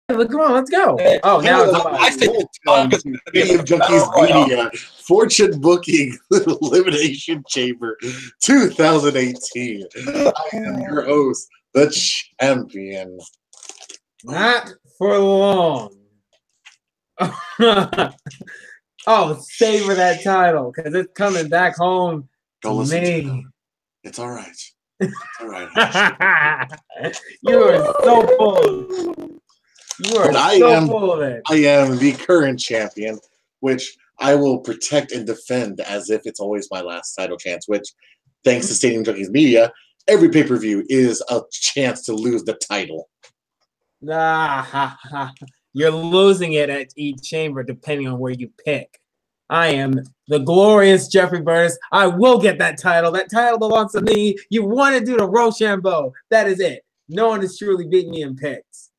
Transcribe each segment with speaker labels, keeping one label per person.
Speaker 1: come on, let's go. Oh, now
Speaker 2: I think Video Junkies Media, Fortune Booking, Elimination Chamber 2018. I am your host, the champion.
Speaker 1: Not for long. Oh, savor that title because it's coming back home to me.
Speaker 2: It's all right. It's all right.
Speaker 1: You are so full. You are full of it.
Speaker 2: I am the current champion, which I will protect and defend as if it's always my last title chance, which, thanks to Stadium Junkies Media, every pay-per-view is a chance to lose the title.
Speaker 1: You're losing it at each chamber depending on where you pick. I am the glorious Jeffrey Burtis. I will get that title. That title belongs to me. You want to do the Rochambeau. That is it. No one has truly beaten me in picks.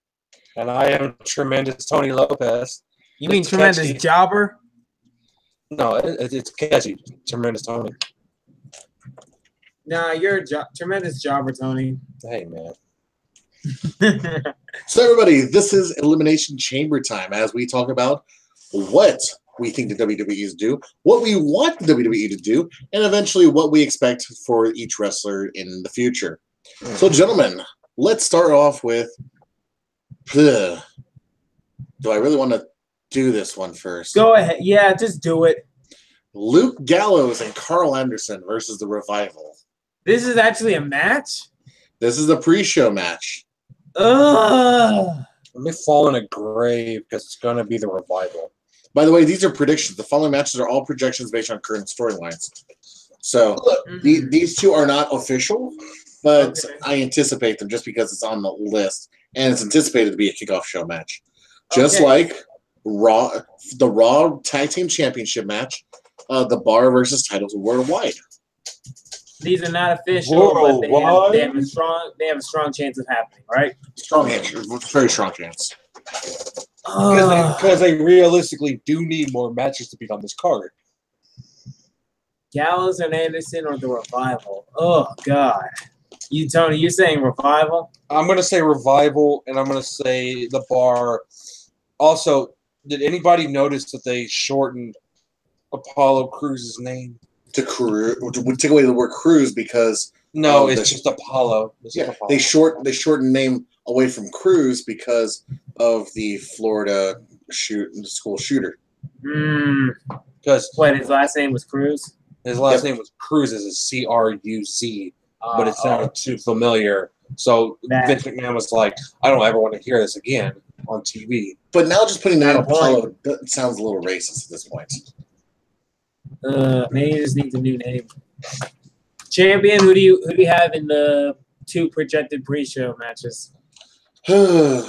Speaker 3: And I am tremendous Tony Lopez.
Speaker 1: You mean tremendous jobber?
Speaker 3: No, it's catchy. Tremendous Tony.
Speaker 1: Nah, you're tremendous jobber, Tony.
Speaker 3: Hey, man.
Speaker 2: So, everybody, this is Elimination Chamber time as we talk about what we think the WWE is do, what we want the WWE to do, and eventually what we expect for each wrestler in the future. So, gentlemen, let's start off with... Do I really want to do this one first?
Speaker 1: Go ahead. Yeah, just do it.
Speaker 2: Luke Gallows and Carl Anderson versus the Revival.
Speaker 1: This is actually a match?
Speaker 2: This is a pre-show match.
Speaker 1: Ugh.
Speaker 3: Let me fall in a grave because it's going to be the Revival.
Speaker 2: By the way, these are predictions. The following matches are all projections based on current storylines. So these two are not official, but I anticipate them just because it's on the list. And it's anticipated to be a kickoff show match. Just like the Raw Tag Team Championship match, the Bar versus Titles Worldwide.
Speaker 1: These are not official, but they have a strong chance of happening, right?
Speaker 2: Strong chance. Very strong chance.
Speaker 3: Because they realistically do need more matches to be on this card.
Speaker 1: Gallows and Anderson or the Revival? Oh, God. Tony, you're saying Revival?
Speaker 3: I'm going to say Revival, and I'm going to say the Bar. Also, did anybody notice that they shortened Apollo Cruz's name?
Speaker 2: To take away the word Cruz because...
Speaker 3: No, it's just Apollo.
Speaker 2: Apollo. They shortened name away from Cruz because of the Florida school shooter.
Speaker 3: Because
Speaker 1: his last name was Cruz?
Speaker 3: His last name was Cruz, is C-R-U-Z. But it sounded too familiar. So Vince McMahon was like, I don't ever want to hear this again on TV.
Speaker 2: But now just putting that Apollo sounds a little racist at this point.
Speaker 1: Maybe he just needs a new name. Champion, who do you have in the two projected pre-show matches?
Speaker 2: I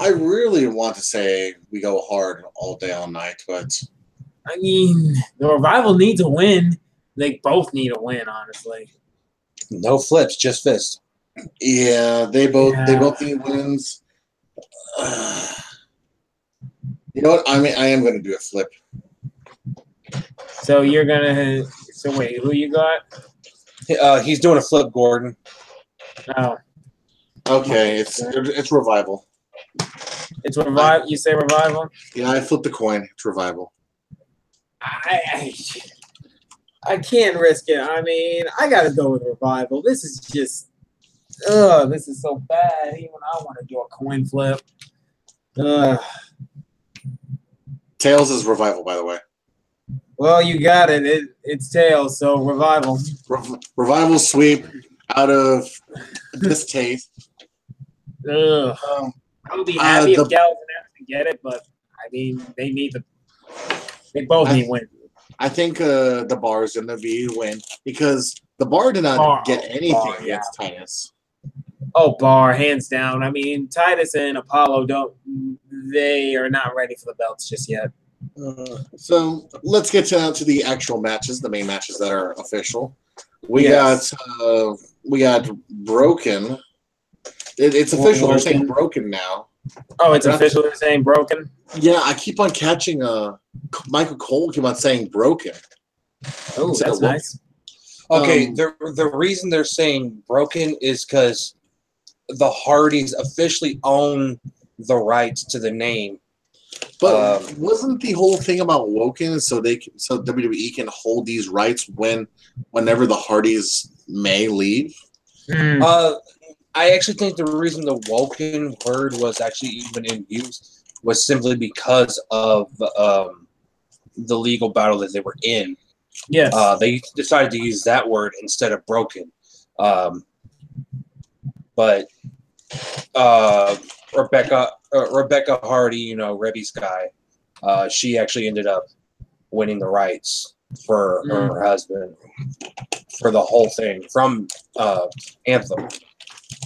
Speaker 2: really want to say we go hard all day, all night, but...
Speaker 1: I mean, the Revival needs a win. They both need a win, honestly.
Speaker 3: No flips, just fist.
Speaker 2: Yeah, they both need wins. You know what? I am going to do a flip.
Speaker 1: So you're gonna. So wait, who you got?
Speaker 3: He's doing a flip, Gordon.
Speaker 1: Oh.
Speaker 2: Okay, it's Revival.
Speaker 1: It's Revival. You say Revival?
Speaker 2: Yeah, I flipped the coin. It's Revival.
Speaker 1: I can't risk it. I mean, I gotta go with Revival. This is just, this is so bad. Even I want to do a coin flip.
Speaker 2: Tails is Revival, by the way.
Speaker 1: Well, you got it. It's Tails, so Revival.
Speaker 2: Revival sweep out of this taste.
Speaker 1: I would be happy if Gallows and Anderson get it, but I mean, they both need wins.
Speaker 2: I think the Bar is going to be win because the Bar did not get anything against Titus.
Speaker 1: Oh, Bar, hands down. I mean, Titus and Apollo they are not ready for the belts just yet.
Speaker 2: So let's get to the actual matches, the main matches that are official. We got Broken. It's official. They're saying Broken now.
Speaker 1: Oh, it's official. They're saying Broken.
Speaker 2: Yeah, I keep on catching. Michael Cole keep on saying Broken.
Speaker 1: Oh, that's nice.
Speaker 3: Okay, the reason they're saying Broken is because the Hardys officially own the rights to the name.
Speaker 2: But wasn't the whole thing about Woken so WWE can hold these rights whenever the Hardys may leave?
Speaker 3: I actually think the reason the Woken word was actually even in use was simply because of the legal battle that they were in.
Speaker 1: Yes.
Speaker 3: They decided to use that word instead of broken. But Rebecca Hardy, Rebby's guy, she actually ended up winning the rights for her husband for the whole thing from Anthem.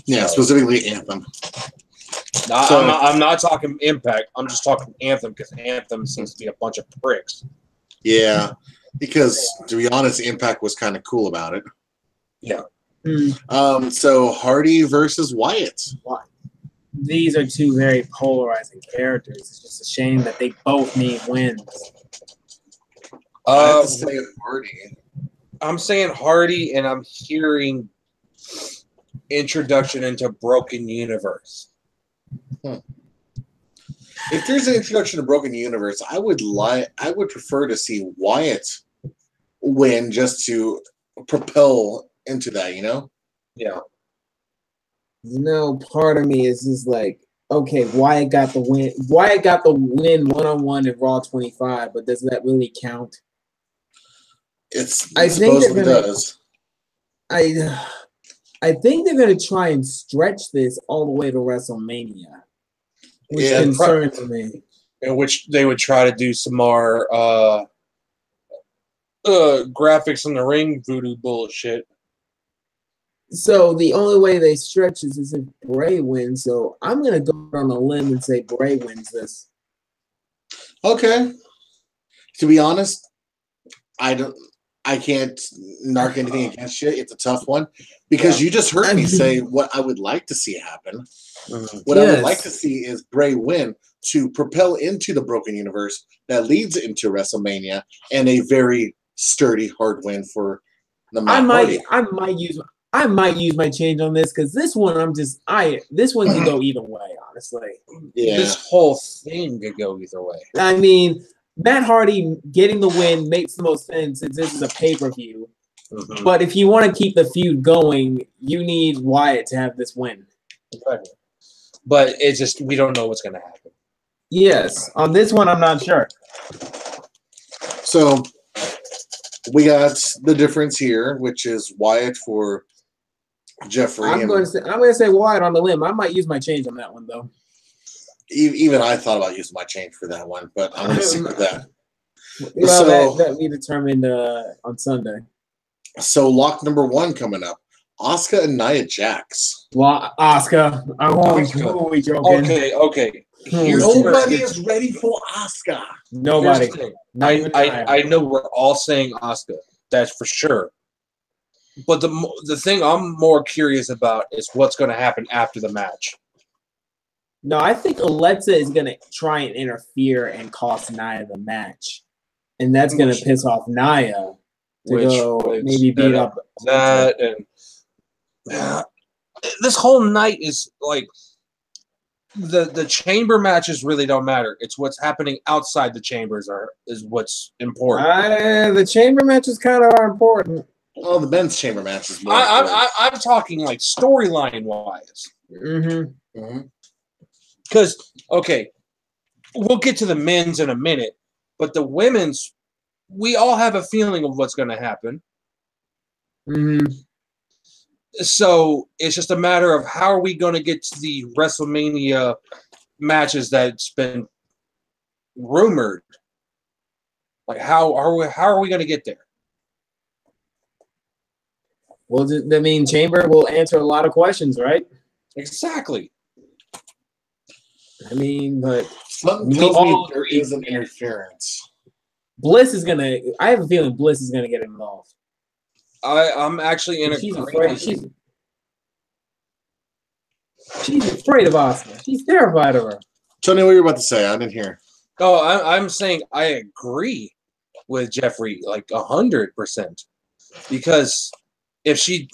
Speaker 2: Yeah, specifically Anthem.
Speaker 3: I'm not talking Impact. I'm just talking Anthem because Anthem seems to be a bunch of pricks.
Speaker 2: Yeah, because to be honest, Impact was kind of cool about it.
Speaker 3: Yeah.
Speaker 2: So Hardy versus Wyatt.
Speaker 1: These are two very polarizing characters. It's just a shame that they both need wins.
Speaker 2: I have to say Hardy.
Speaker 3: I'm saying Hardy, and I'm hearing introduction into Broken Universe.
Speaker 2: If there's an introduction to Broken Universe, I would prefer to see Wyatt win just to propel into that,
Speaker 3: Yeah.
Speaker 1: Part of me is just like, okay, Wyatt got the win. Wyatt got the win 1-on-1 at Raw 25, but does that really count?
Speaker 2: It supposedly does.
Speaker 1: I think they're going to try and stretch this all the way to WrestleMania, which concerns me.
Speaker 3: In which they would try to do some more graphics in the ring voodoo bullshit.
Speaker 1: So the only way they stretch this is if Bray wins. So I'm going to go on a limb and say Bray wins this.
Speaker 2: Okay. To be honest, I can't narc anything against you. It's a tough one because you just heard me say what I would like to see happen. What I would like to see is Bray win to propel into the Broken Universe that leads into WrestleMania and a very sturdy, hard win for the Matt Hardy.
Speaker 1: I might use my change on this because this one this one can go either way, honestly.
Speaker 2: Yeah.
Speaker 3: This whole thing could go either way.
Speaker 1: I mean, Matt Hardy getting the win makes the most sense since this is a pay-per-view. But if you want to keep the feud going, you need Wyatt to have this win.
Speaker 3: But it's just we don't know what's going to happen.
Speaker 1: Yes. On this one, I'm not sure.
Speaker 2: So we got the difference here, which is Wyatt for Jeffrey.
Speaker 1: I'm going to say Wyatt on the limb. I might use my change on that one, though.
Speaker 2: Even I thought about using my change for that one, but I'm going to stick with that.
Speaker 1: Well, that we determined on Sunday.
Speaker 2: So lock number 1 coming up. Asuka and Nia Jax.
Speaker 1: Well, Asuka. Who are we joking?
Speaker 3: Okay.
Speaker 2: Nobody is ready for Asuka.
Speaker 1: Nobody.
Speaker 3: I know we're all saying Asuka. That's for sure. But the thing I'm more curious about is what's going to happen after the match.
Speaker 1: No, I think Alexa is going to try and interfere and cost Nia the match. And that's going to piss off Nia to maybe beat up
Speaker 3: that. And this whole night is like the chamber matches really don't matter. It's what's happening outside the chambers is what's important.
Speaker 1: The chamber matches kind of are important.
Speaker 2: Oh, the men's chamber matches.
Speaker 3: I'm talking like storyline wise. Because, okay, we'll get to the men's in a minute, but the women's, we all have a feeling of what's going to happen. So it's just a matter of how are we going to get to the WrestleMania matches that's been rumored. Like, how are we going to get there?
Speaker 1: Well, I mean, Chamber will answer a lot of questions, right?
Speaker 3: Exactly.
Speaker 1: I mean, but
Speaker 2: something tells me there is an interference.
Speaker 1: Bliss is gonna. I have a feeling Bliss is gonna get involved.
Speaker 3: I'm actually in
Speaker 1: She's afraid. She's afraid of Asuka. She's terrified of her.
Speaker 2: Tell me what you're about to say. I didn't hear.
Speaker 3: Oh, I'm saying I agree with Jeffrey like 100%, because if she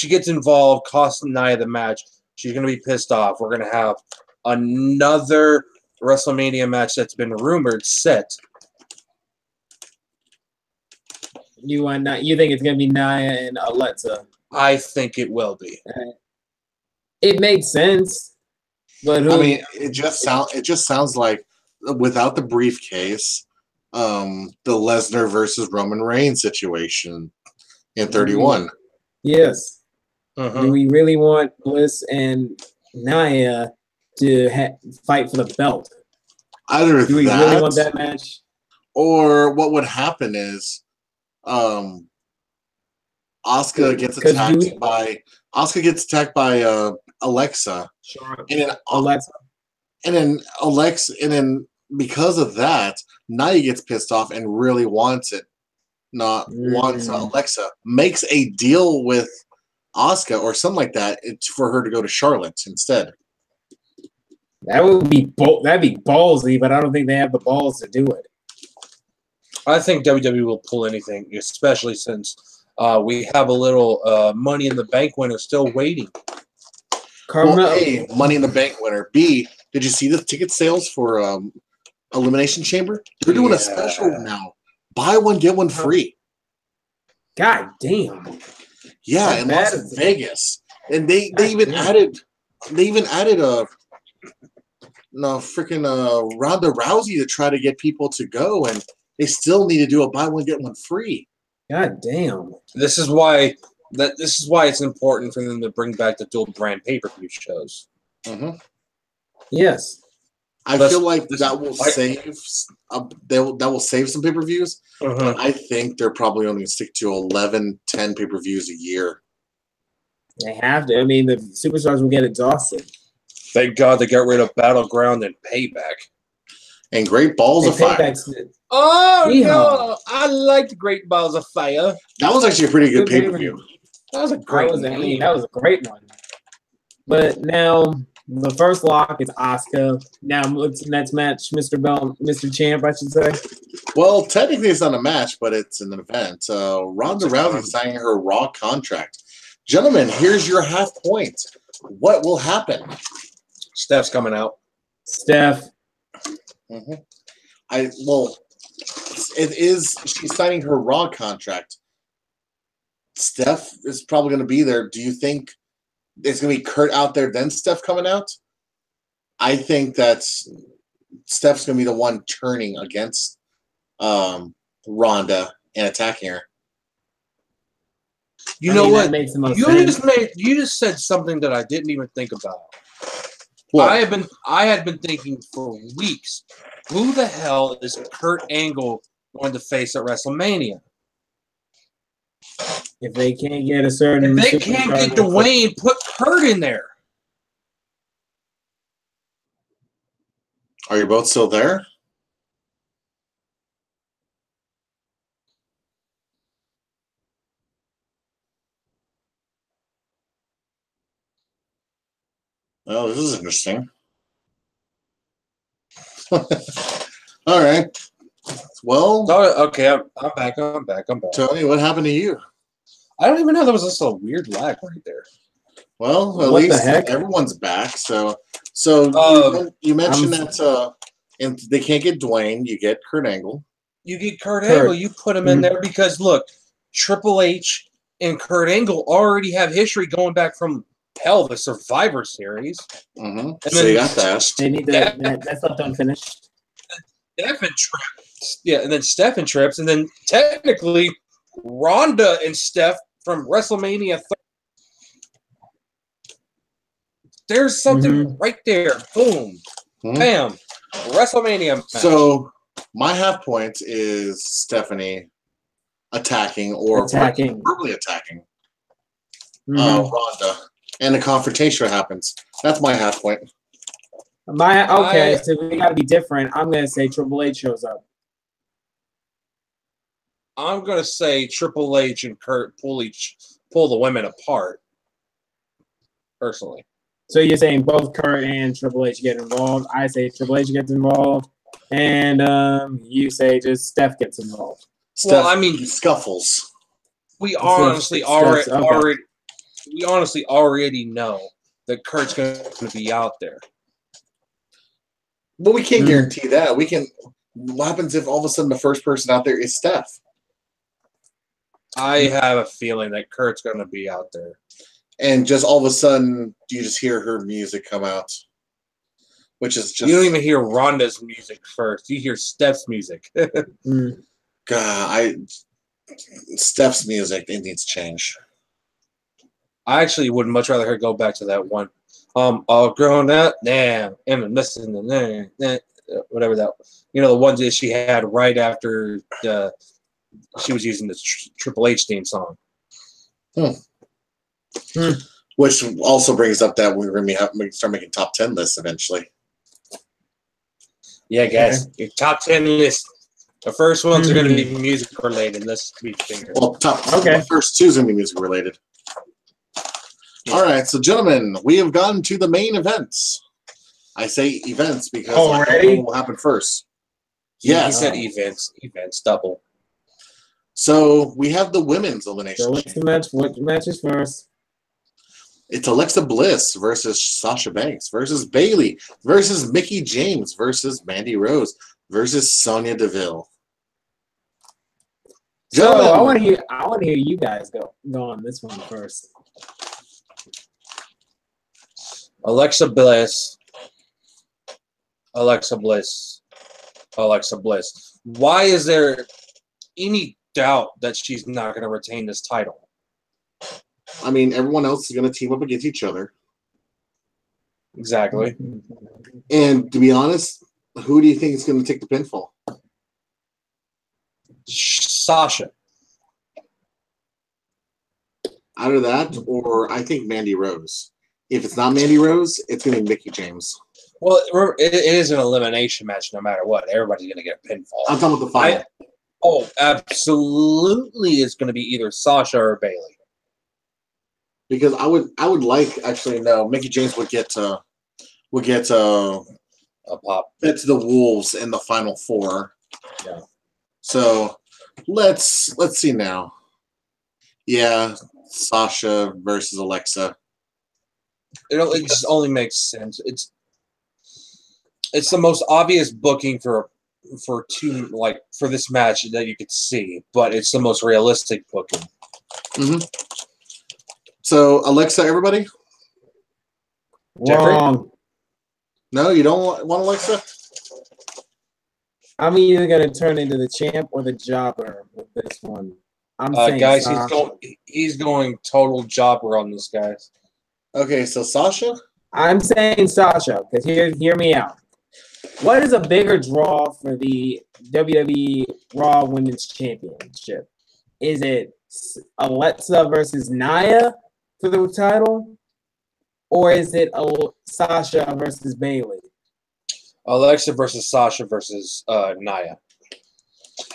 Speaker 3: gets involved, costing Nia the match, she's gonna be pissed off. We're gonna have another WrestleMania match that's been rumored set.
Speaker 1: You think it's gonna be Nia and Alexa?
Speaker 3: I think it will be.
Speaker 1: It makes sense, but who?
Speaker 2: I mean, it just sounds like without the briefcase, the Lesnar versus Roman Reigns situation in 31.
Speaker 1: Yes.
Speaker 3: Uh-huh.
Speaker 1: Do we really want Bliss and Nia to fight for the belt?
Speaker 2: Either
Speaker 1: Do we
Speaker 2: that,
Speaker 1: really want that match?
Speaker 2: or what would happen is, Asuka gets attacked by Alexa,
Speaker 1: Sure.
Speaker 2: and then
Speaker 1: Alexa.
Speaker 2: And then because of that, Nia gets pissed off and really wants it. Wants Alexa, makes a deal with Asuka or something like that for her to go to Charlotte instead.
Speaker 1: That would be that'd be ballsy, but I don't think they have the balls to do it.
Speaker 3: I think WWE will pull anything, especially since we have a little Money in the Bank winner still waiting.
Speaker 2: Well, A, Money in the Bank winner. B, did you see the ticket sales for Elimination Chamber? They're doing a special now. Buy one, get one free.
Speaker 1: God damn.
Speaker 2: Yeah, in Las Vegas. And they even added a freaking Ronda Rousey to try to get people to go, and they still need to do a buy one, get one free.
Speaker 1: God damn.
Speaker 3: This is why it's important for them to bring back the dual brand pay-per-view shows.
Speaker 2: Mm-hmm.
Speaker 1: Yes.
Speaker 2: I feel like that will save some pay-per-views.
Speaker 3: Uh-huh.
Speaker 2: I think they're probably only going to stick to 11, 10 pay-per-views a year.
Speaker 1: They have to. I mean, the superstars will get exhausted.
Speaker 3: Thank God they got rid of Battleground and Payback.
Speaker 2: And Great Balls of Fire.
Speaker 3: Oh, no. I liked Great Balls of Fire.
Speaker 2: That was actually a pretty good pay-per-view.
Speaker 3: That was a great one.
Speaker 1: That was a great one. But now the first lock is Asuka. Now what's the next match, Mr. Champ, I should say.
Speaker 2: Well, technically it's not a match, but it's an event. Ronda Rousey signing her Raw contract. Gentlemen, here's your half point. What will happen?
Speaker 3: Steph's coming out.
Speaker 1: Steph.
Speaker 2: Mm-hmm. She's signing her Raw contract. Steph is probably going to be there. Do you think it's going to be Kurt out there, then Steph coming out? I think that Steph's going to be the one turning against Ronda and attacking her.
Speaker 3: You know what?
Speaker 1: Makes the most sense.
Speaker 3: You just said something that I didn't even think about.
Speaker 2: What?
Speaker 3: I had been thinking for weeks, who the hell is Kurt Angle going to face at WrestleMania?
Speaker 1: If they can't get a certain,
Speaker 3: if they can't get Dwayne, put Kurt in there.
Speaker 2: Are you both still there? Oh, this is interesting. All right. Well,
Speaker 3: okay, I'm back.
Speaker 2: Tony, what happened to you?
Speaker 3: I don't even know. There was just a weird lag right there.
Speaker 2: Well, at least everyone's back. So you mentioned that and they can't get Dwayne. You get Kurt Angle.
Speaker 3: You get Kurt Angle. You put him in there because look, Triple H and Kurt Angle already have history going back from the Survivor Series.
Speaker 2: Mm-hmm. So you got that.
Speaker 1: They need that's not unfinished.
Speaker 3: Stephen trips. Yeah, and then Stephen trips, and then technically Ronda and Steph from WrestleMania. There's something right there. Boom. Bam. WrestleMania match.
Speaker 2: So my half point is Stephanie attacking verbally attacking Ronda. And the confrontation happens. That's my half point.
Speaker 1: So we got to be different. I'm going to say Triple H shows up.
Speaker 3: I'm going to say Triple H and Kurt pull the women apart. Personally.
Speaker 1: So you're saying both Kurt and Triple H get involved. I say Triple H gets involved. And you say just Steph gets involved.
Speaker 3: Well, I mean,
Speaker 2: scuffles.
Speaker 3: We honestly already know that Kurt's going to be out there.
Speaker 2: But we can't guarantee that. We can. What happens if all of a sudden the first person out there is Steph?
Speaker 3: I have a feeling that Kurt's going to be out there.
Speaker 2: And just all of a sudden, you just hear her music come out. Which is just...
Speaker 3: You don't even hear Rhonda's music first. You hear Steph's music.
Speaker 2: God, Steph's music, it needs change.
Speaker 3: I actually would much rather her go back to that one. All grown up, damn, I'm missing the name, whatever that, the one that she had right after she was using the Triple H theme song.
Speaker 2: Which also brings up that we're going to start making top 10 lists eventually.
Speaker 3: Yeah, guys, your top 10 list. The first ones are going to be music related. Let's be clear.
Speaker 2: Well, the first two is going to be music related. All right, so gentlemen, we have gotten to the main events. I say events because I don't know what will happen first.
Speaker 3: Yeah, he said events. Events, double.
Speaker 2: So we have the women's elimination.
Speaker 1: So what's the match? What match is first?
Speaker 2: It's Alexa Bliss versus Sasha Banks versus Bayley versus Mickie James versus Mandy Rose versus Sonya Deville.
Speaker 1: So I want to hear you guys go on this one first.
Speaker 3: Alexa Bliss. Alexa Bliss. Alexa Bliss. Why is there any doubt that she's not going to retain this title?
Speaker 2: I mean, everyone else is going to team up against each other.
Speaker 3: Exactly.
Speaker 2: And to be honest, who do you think is going to take the pinfall?
Speaker 3: Sasha.
Speaker 2: Either that, or I think Mandy Rose. If it's not Mandy Rose, it's going to be Mickie James.
Speaker 3: Well, it is an elimination match no matter what. Everybody's going to get a pinfall.
Speaker 2: I'm talking about the final.
Speaker 3: Absolutely it's going to be either Sasha or Bayley.
Speaker 2: Because I would like, actually, no, Mickie James would get a
Speaker 3: pop.
Speaker 2: It's the Wolves in the final four.
Speaker 3: Yeah.
Speaker 2: So let's see now. Yeah, Sasha versus Alexa.
Speaker 3: It just only makes sense. It's the most obvious booking for this match that you could see, but it's the most realistic booking.
Speaker 2: Mm-hmm. So Alexa, everybody?
Speaker 1: Wrong.
Speaker 2: No, you don't want Alexa?
Speaker 1: I'm either gonna turn into the champ or the jobber with this one. I'm saying
Speaker 3: guys,
Speaker 1: Sasha.
Speaker 3: he's going total jobber on this, guys.
Speaker 2: Okay, so Sasha?
Speaker 1: I'm saying Sasha, because hear me out. What is a bigger draw for the WWE Raw Women's Championship? Is it Alexa versus Nia for the title? Or is it Sasha versus Bayley?
Speaker 3: Alexa versus Sasha versus Nia.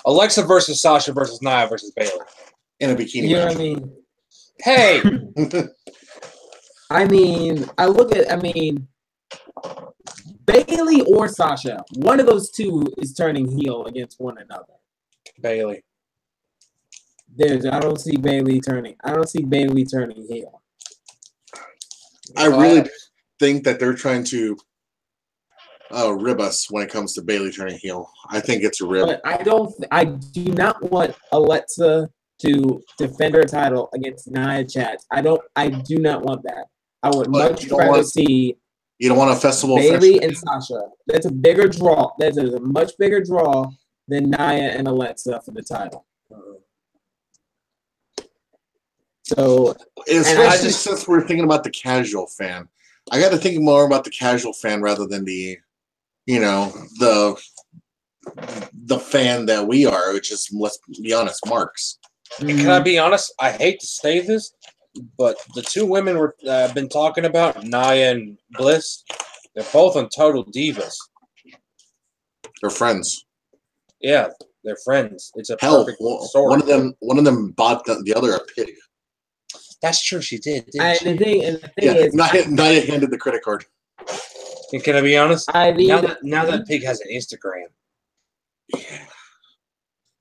Speaker 3: Alexa versus Sasha versus Nia versus Bayley.
Speaker 2: In a bikini
Speaker 1: You know
Speaker 2: match.
Speaker 1: what I mean?
Speaker 3: Hey!
Speaker 1: I mean, Bayley or Sasha, one of those two is turning heel against one another.
Speaker 3: Bayley.
Speaker 1: I don't see Bayley turning heel.
Speaker 2: I really think that they're trying to rib us when it comes to Bayley turning heel. I think it's a rib.
Speaker 1: But I do not want Alexa to defend her title against Nia Jax. I do not want that. I would much rather see.
Speaker 2: You don't want a festival
Speaker 1: Bayley and Sasha. That's a bigger draw. That is a much bigger draw than Nia and Alexa for the title. So,
Speaker 2: especially since we're thinking about the casual fan, I got to think more about the casual fan rather than the fan that we are, which is, let's be honest, marks.
Speaker 3: Can I be honest? I hate to say this, but the two women we've been talking about, Nia and Bliss, they're both on Total Divas.
Speaker 2: They're friends.
Speaker 3: Yeah, they're friends. It's a
Speaker 2: perfect
Speaker 3: story.
Speaker 2: One of them bought the other a pig.
Speaker 3: That's true. She did.
Speaker 1: The thing is,
Speaker 2: Nia handed the credit card.
Speaker 3: And can I be honest? Now that pig has an Instagram.
Speaker 2: Yeah.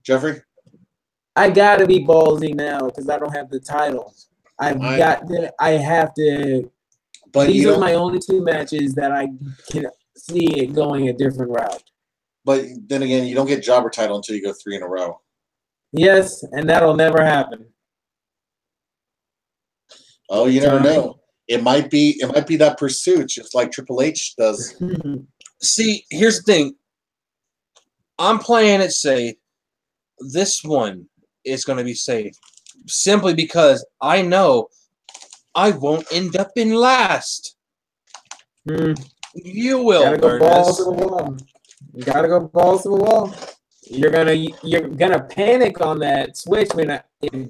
Speaker 2: Jeffrey?
Speaker 1: I gotta be ballsy now because I don't have the title. I have to. But these are my only two matches that I can see it going a different route.
Speaker 2: But then again, you don't get jobber title until you go 3 in a row.
Speaker 1: Yes, and that'll never happen.
Speaker 2: Oh, you never know. It might be that pursuit, just like Triple H does.
Speaker 3: See, here's the thing. I'm playing it safe. This one is going to be safe simply because I know I won't end up in last. You will.
Speaker 1: Gotta go balls to the wall. You gotta go balls to the wall. You're gonna panic on that switch when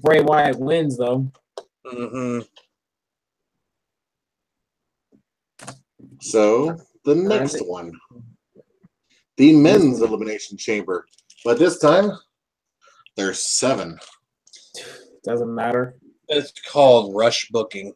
Speaker 1: Bray Wyatt wins, though.
Speaker 2: So the next one, the men's elimination chamber, but this time there's 7.
Speaker 1: Doesn't matter.
Speaker 3: It's called rush booking.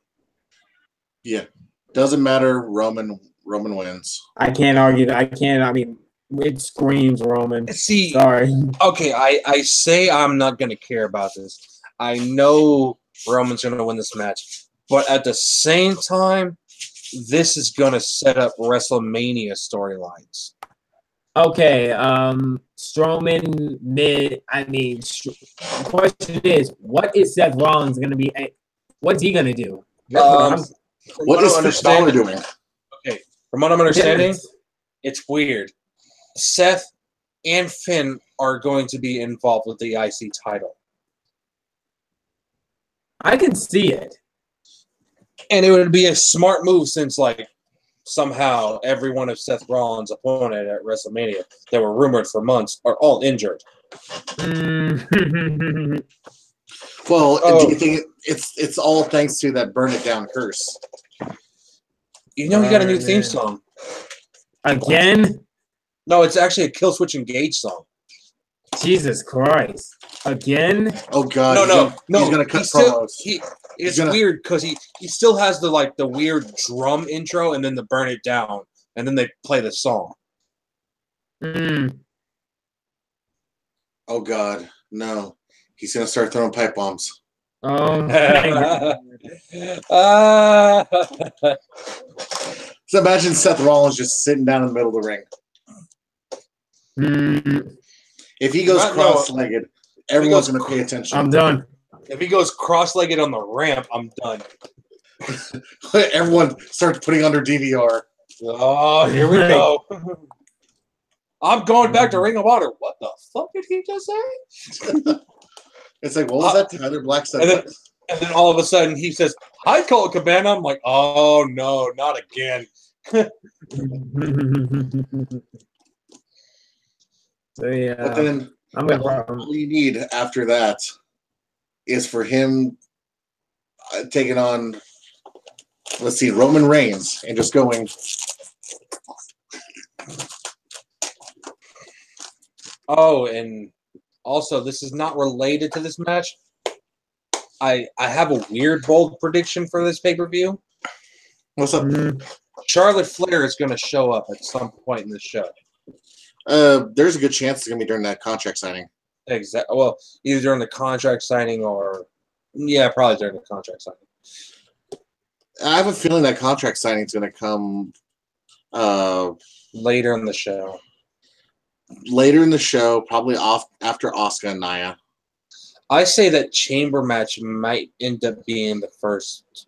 Speaker 2: Yeah, doesn't matter. Roman wins.
Speaker 1: I can't argue that. I can't. I mean, it screams Roman.
Speaker 3: See,
Speaker 1: sorry.
Speaker 3: Okay, I say I'm not gonna care about this. I know Roman's gonna win this match, but at the same time, this is gonna set up WrestleMania storylines.
Speaker 1: Okay, Strowman mid. I mean, the question is, what is Seth Rollins gonna be? What's he gonna do?
Speaker 2: What is Finn Balor doing?
Speaker 3: Okay, from what I'm understanding, it's weird. Seth and Finn are going to be involved with the IC title.
Speaker 1: I can see it.
Speaker 3: And it would be a smart move since, like, somehow every one of Seth Rollins' opponent at WrestleMania that were rumored for months are all injured.
Speaker 2: Well, do you think it's all thanks to that Burn It Down curse?
Speaker 3: You know, he got a new theme song.
Speaker 1: Again?
Speaker 3: No, it's actually a Kill Switch Engage song.
Speaker 1: Jesus Christ. Again?
Speaker 2: Oh God!
Speaker 3: No.
Speaker 2: He's gonna cut promos.
Speaker 3: It's weird because he still has the weird drum intro and then the Burn It Down and then they play the song.
Speaker 2: Oh God, no! He's gonna start throwing pipe bombs.
Speaker 1: Oh.
Speaker 2: So imagine Seth Rollins just sitting down in the middle of the ring. If he goes cross-legged, everyone's going to pay attention.
Speaker 1: I'm done.
Speaker 3: If he goes cross-legged on the ramp, I'm done.
Speaker 2: Everyone starts putting under DVR.
Speaker 3: Oh, here we go. I'm going back to Ring of Honor. What the fuck did he just say?
Speaker 2: It's like, what was that Tyler Black said?
Speaker 3: And then all of a sudden he says, "Hi, Colt Cabana." I'm like, oh no, not again.
Speaker 1: So yeah,
Speaker 2: but then all you need after that is for him taking on, let's see, Roman Reigns and just going.
Speaker 3: Oh, and also this is not related to this match. I have a weird bold prediction for this pay-per-view.
Speaker 2: What's up?
Speaker 3: Charlotte Flair is going to show up at some point in the show.
Speaker 2: There's a good chance it's going to be during that contract signing.
Speaker 3: Exactly. Well, either during the contract signing or, yeah, probably during the contract signing.
Speaker 2: I have a feeling that contract signing is going to come
Speaker 3: later in the show.
Speaker 2: Later in the show, probably after Asuka and Nia.
Speaker 3: I say that chamber match might end up being the first.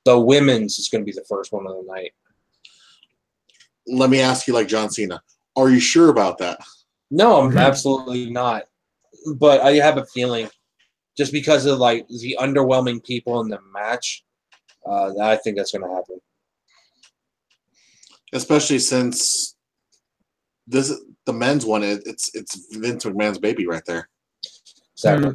Speaker 3: The women's is going to be the first one of the night.
Speaker 2: Let me ask you, like John Cena, are you sure about that?
Speaker 3: No, I'm absolutely not. But I have a feeling, just because of like the underwhelming people in the match, I think that's going to happen.
Speaker 2: Especially since the men's one, it's Vince McMahon's baby right there.
Speaker 3: Exactly.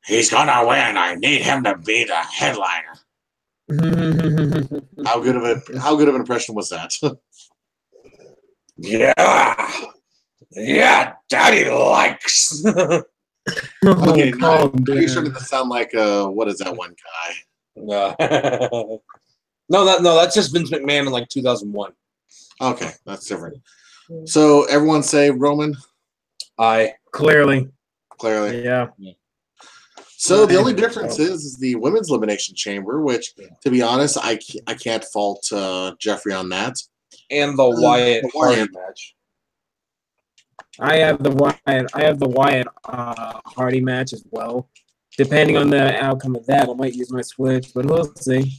Speaker 2: He's gonna win. I need him to be the headliner. How good of an impression was that? Yeah, Daddy likes. Okay, now you're starting to sound like what is that one guy?
Speaker 3: No, that's just Vince McMahon in like 2001.
Speaker 2: Okay, that's different. So everyone say Roman.
Speaker 3: Clearly.
Speaker 1: Yeah.
Speaker 2: So the only difference is the women's elimination chamber, which, to be honest, I can't fault Jeffrey on that.
Speaker 3: And the Wyatt Hardy match.
Speaker 1: I have the Wyatt Hardy match as well. Depending on the outcome of that, I might use my switch, but we'll see.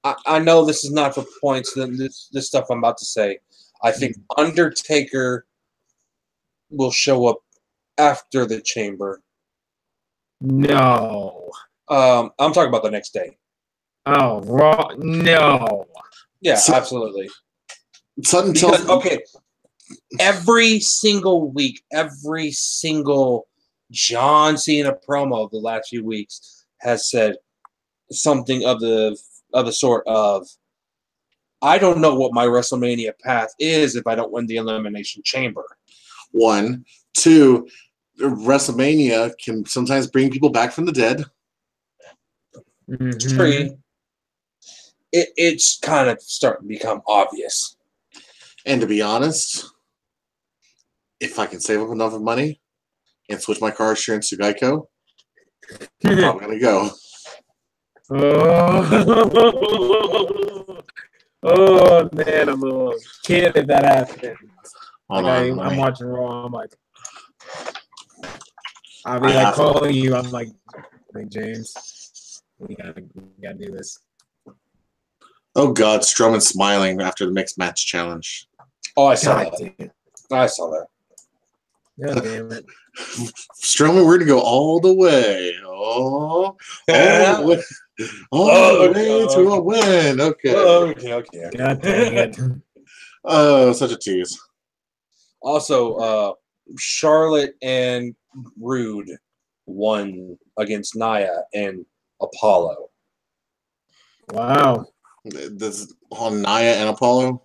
Speaker 3: I know this is not for points. This stuff I'm about to say. I think Undertaker will show up after the chamber.
Speaker 1: No.
Speaker 3: I'm talking about the next day.
Speaker 1: Oh, Raw. No.
Speaker 3: Yeah, absolutely.
Speaker 2: Because,
Speaker 3: okay, every single week, every single John Cena promo the last few weeks has said something of the sort of, I don't know what my WrestleMania path is if I don't win the Elimination Chamber.
Speaker 2: 1, 2, WrestleMania can sometimes bring people back from the dead.
Speaker 3: 3, it's kind of starting to become obvious.
Speaker 2: And to be honest, if I can save up enough money and switch my car insurance to Geico, I'm probably going to go.
Speaker 1: Oh, man, I'm a little kid if that happens. I'm watching Raw. I'm like, I'll be like calling you. I'm like, hey, James, we gotta do this.
Speaker 2: Oh God, Strowman smiling after the mixed match challenge.
Speaker 3: Oh, I saw that. I saw that.
Speaker 1: God damn it.
Speaker 2: Strowman, we're gonna go all the way. All the way to a win. Okay.
Speaker 3: Okay.
Speaker 1: God dang it.
Speaker 2: Oh, such a tease.
Speaker 3: Also, Charlotte and Rude won against Nia and Apollo.
Speaker 1: Wow.
Speaker 2: This is on Nia and Apollo.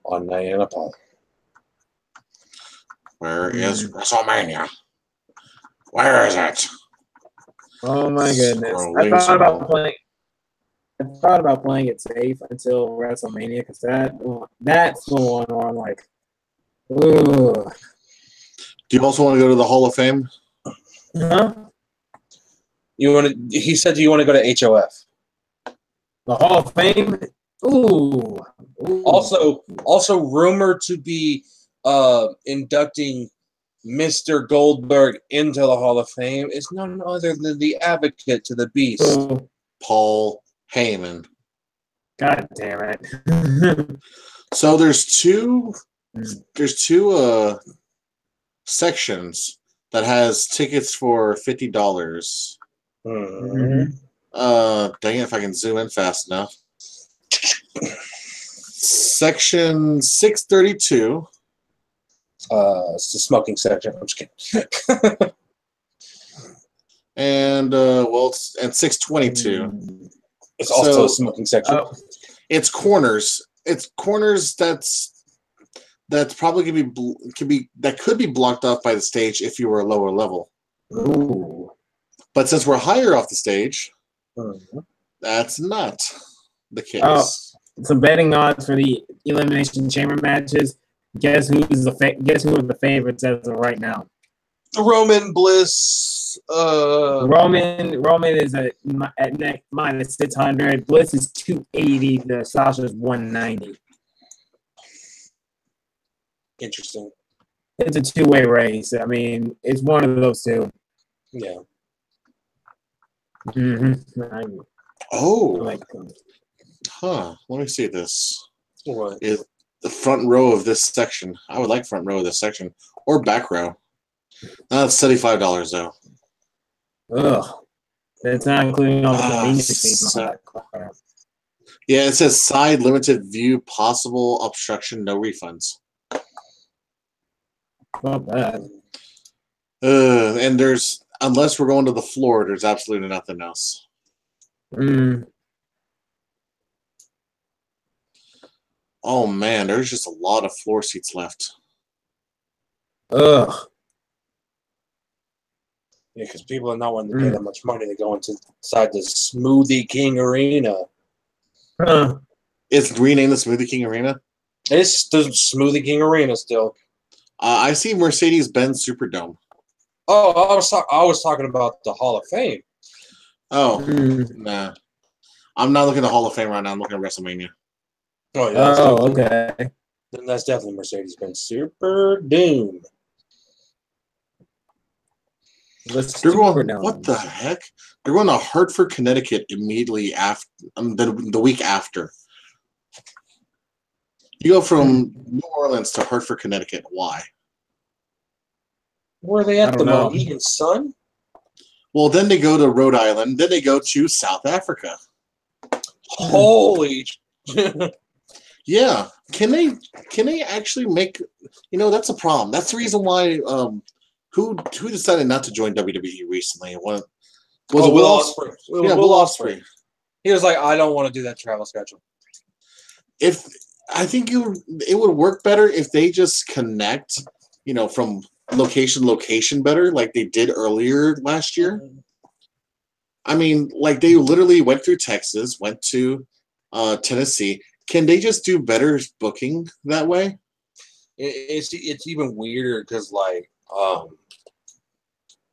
Speaker 3: On Nia and Apollo.
Speaker 2: Where is WrestleMania? Where is it?
Speaker 1: Oh my goodness! I thought about playing it safe until WrestleMania because that's the one where I'm like, ooh.
Speaker 2: Do you also want to go to the Hall of Fame?
Speaker 1: Huh?
Speaker 3: He said, "Do you want to go to HOF?"
Speaker 1: The Hall of Fame. Ooh.
Speaker 3: Also rumored to be inducting Mr. Goldberg into the Hall of Fame is none other than the advocate to the Beast,
Speaker 2: Paul Heyman.
Speaker 1: God damn it!
Speaker 2: So there's two sections that has tickets for $50.
Speaker 3: Mm-hmm.
Speaker 2: Dang it, if I can zoom in fast enough. Section 632.
Speaker 3: It's the smoking section. I'm just kidding.
Speaker 2: And 622.
Speaker 3: It's also a smoking section.
Speaker 2: It's corners. It's corners that's probably could be blocked off by the stage if you were a lower level.
Speaker 1: Ooh.
Speaker 2: But since we're higher off the stage, that's not the case.
Speaker 1: Some betting odds for the Elimination Chamber matches. Guess who are the favorites as of right now?
Speaker 3: Roman Bliss.
Speaker 1: Roman is at minus 600. Bliss is 280. The Sasha's 190.
Speaker 3: Interesting.
Speaker 1: It's a two-way race. I mean, it's one of those two.
Speaker 3: Yeah.
Speaker 1: Mm-hmm.
Speaker 2: Let me see this.
Speaker 3: What?
Speaker 2: Is the front row of this section? I would like front row of this section or back row. That's $75 though.
Speaker 1: Ugh. That's not including all the convenience fees.
Speaker 2: Yeah, it says side limited view, possible obstruction, no refunds.
Speaker 1: Not bad.
Speaker 2: And there's, unless we're going to the floor, there's absolutely nothing else. Oh man, there's just a lot of floor seats left.
Speaker 1: Ugh.
Speaker 3: Yeah, because people are not wanting to pay that much money to go inside the Smoothie King Arena.
Speaker 2: It's renamed the Smoothie King Arena?
Speaker 3: It's the Smoothie King Arena still.
Speaker 2: I see Mercedes-Benz Superdome.
Speaker 3: Oh, I was talking about the Hall of Fame.
Speaker 2: Oh, nah. I'm not looking at the Hall of Fame right now. I'm looking at WrestleMania.
Speaker 3: Oh, yeah,
Speaker 1: okay.
Speaker 3: Then that's definitely Mercedes-Benz Superdome.
Speaker 2: They're going. What the heck? They're going to Hartford, Connecticut immediately after the week after. You go from New Orleans to Hartford, Connecticut. Why?
Speaker 3: Were they at the Mohegan Sun?
Speaker 2: Well, then they go to Rhode Island. Then they go to South Africa.
Speaker 3: Holy!
Speaker 2: Yeah. Can they actually make? You know, that's a problem. That's the reason why. Who decided not to join WWE recently? Was it Will Ospreay? Yeah, Will Ospreay.
Speaker 3: He was like, I don't want to do that travel schedule.
Speaker 2: If I think it would work better if they just connect, you know, from location to location better, like they did earlier last year. I mean, like they literally went through Texas, went to Tennessee. Can they just do better booking that way?
Speaker 3: It's even weirder because like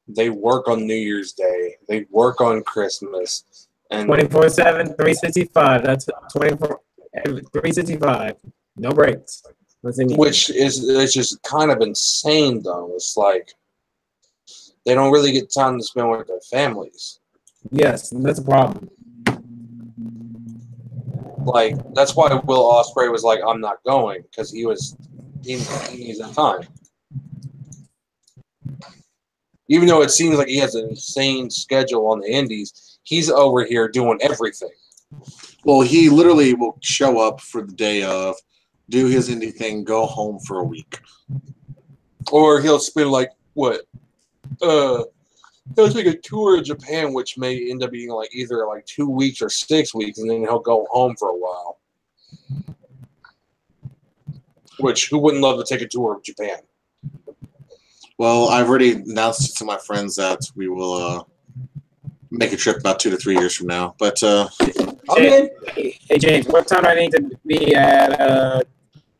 Speaker 3: they work on New Year's Day, they work on Christmas, and
Speaker 1: 24/7, 365. That's 24, 365. No breaks.
Speaker 3: Which is it's just kind of insane though. It's like they don't really get time to spend with their families.
Speaker 1: Yes, that's a problem.
Speaker 3: Like that's why Will Ospreay was like, "I'm not going," because he needs that time. Even though it seems like he has an insane schedule on the Indies, he's over here doing everything.
Speaker 2: Well, he literally will show up for the day of, do his indie thing, go home for a week,
Speaker 3: or he'll spend like what? He'll take a tour of Japan, which may end up being like either like 2 weeks or 6 weeks, and then he'll go home for a while. Which who wouldn't love to take a tour of Japan?
Speaker 2: Well, I've already announced to my friends that we will make a trip about 2 to 3 years from now. But
Speaker 1: hey James, what time do I need to be at?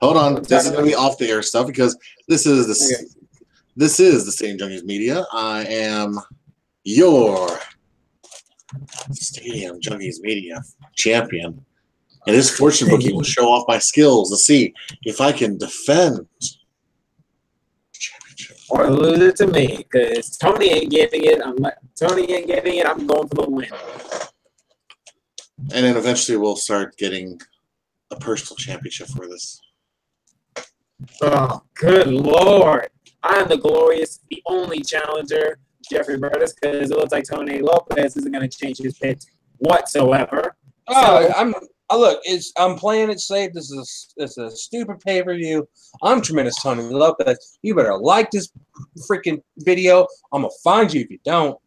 Speaker 2: Hold on, this is going to be off the air stuff because this is the Stadium Junkies Media. I am your Stadium Junkies Media champion, and this fortune bookie will show off my skills to see if I can defend.
Speaker 1: Or lose it to me, because Tony ain't getting it. Tony ain't getting it. I'm going for the win.
Speaker 2: And then eventually we'll start getting a personal championship for this.
Speaker 1: Oh, good Lord. I'm the glorious, the only challenger, Jeffrey Burtis, because it looks like Tony Lopez isn't going to change his pick whatsoever.
Speaker 3: I'm playing it safe. This is a stupid pay-per-view. I'm tremendous Tony Lopez. You better like this freaking video. I'm gonna find you if you don't.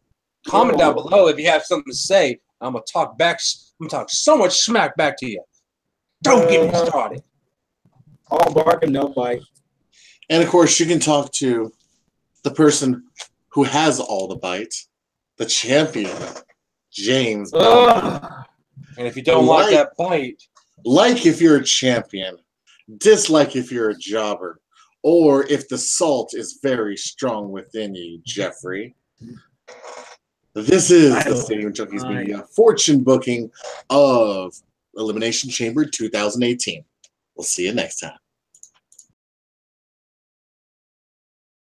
Speaker 3: Comment down below if you have something to say. I'm gonna talk back. I'm gonna talk so much smack back to you. Don't get me started.
Speaker 1: All bark and no bite.
Speaker 2: And of course, you can talk to the person who has all the bites, the champion, James.
Speaker 3: And if you don't like that bite,
Speaker 2: like if you're a champion, dislike if you're a jobber, or if the salt is very strong within you, Jeffrey. This is the Stadium Junkies Media fortune booking of Elimination Chamber 2018. We'll see you next time.